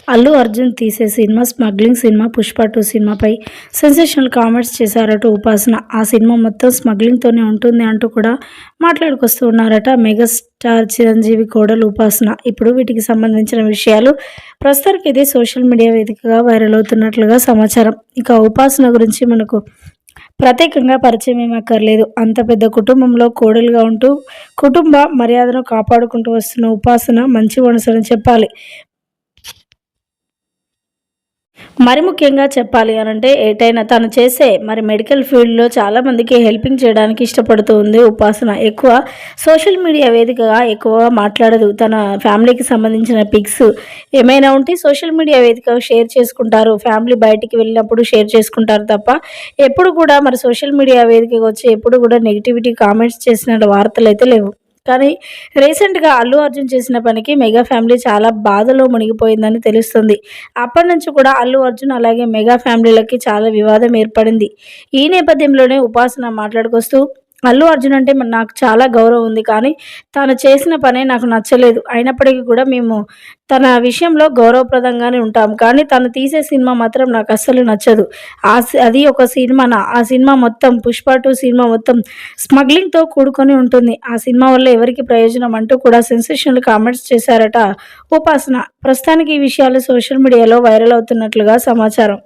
అల్లు అర్జున్ తీసే cinema smuggling cinema 'Pushpa 2' సినిమాపై sensational comments చేశారట ఉపాసన. ఆ సినిమా మొత్తం స్మగ్లింగ్‌తోనే ఉంటుంది అంటూ కూడా మాట్లాడుకొస్తూ ఉన్నారట మెగాస్టార్ చిరంజీవి కోడలు ఉపాసన. ఇప్పుడు వీటికి సంబంధించిన విషయాలు ప్రస్తుతానికి ఇది సోషల్ మీడియా వేదికగా వైరల్ అవుతున్నట్లుగా సమాచారం. ఇక ఉపాసన గురించి మనకు ప్రత్యేకంగా పరిచయం ఏమీ అక్కర్లేదు. అంత పెద్ద కుటుంబంలో కోడలుగా ఉంటూ కుటుంబ మర్యాదను కాపాడుకుంటూ వస్తున్న ఉపాసన మంచి మనసుని చెప్పాలి. మరి ముఖ్యంగా చెప్పాలి అనంటే ఏటైనా తను చేసే మెడికల్ ఫీల్డ్‌లో చాలామందికి హెల్పింగ్ చేయడానికి ఇష్టపడుతూ ఉంది ఉపాసన. ఎక్కువ సోషల్ మీడియా వేదికగా ఎక్కువగా మాట్లాడదు. తన ఫ్యామిలీకి సంబంధించిన పిక్స్ ఏమైనా ఉంటే సోషల్ మీడియా వేదికగా షేర్ చేసుకుంటారు. ఫ్యామిలీ బయటికి వెళ్ళినప్పుడు షేర్ చేసుకుంటారు తప్ప ఎప్పుడు కూడా సోషల్ మీడియా వేదికగా వచ్చి ఎప్పుడు కూడా నెగటివిటీ కామెంట్స్ చేసిన వార్తలైతే లేవు. కానీ రీసెంట్‌గా అల్లు అర్జున్ చేసిన పనికి మెగా ఫ్యామిలీ చాలా బాధలో మునిగిపోయిందని తెలుస్తుంది. అప్పటినుంచి కూడా అల్లు అర్జున్ అలాగే మెగా ఫ్యామిలీలకి చాలా వివాదం ఏర్పడింది. ఈ నేపథ్యంలోనే ఉపాసన మాట్లాడుకొస్తూ అల్లు అర్జున్ అంటే నాకు చాలా గౌరవం ఉంది. కానీ తను చేసిన పనే నాకు నచ్చలేదు. అయినప్పటికీ కూడా మేము తన విషయంలో గౌరవప్రదంగానే ఉంటాం. కానీ తను తీసే సినిమా మాత్రం నాకు అస్సలు నచ్చదు. అది ఒక సినిమానా? ఆ సినిమా మొత్తం 'పుష్ప 2' సినిమా మొత్తం స్మగ్లింగ్‌తో కూడుకొని ఉంటుంది. ఆ సినిమా వల్ల ఎవరికి ప్రయోజనం అంటూ కూడా సెన్సేషనల్ కామెంట్స్ చేశారట ఉపాసన. ప్రస్తుతానికి ఈ విషయాలు సోషల్ మీడియాలో వైరల్ అవుతున్నట్లుగా సమాచారం.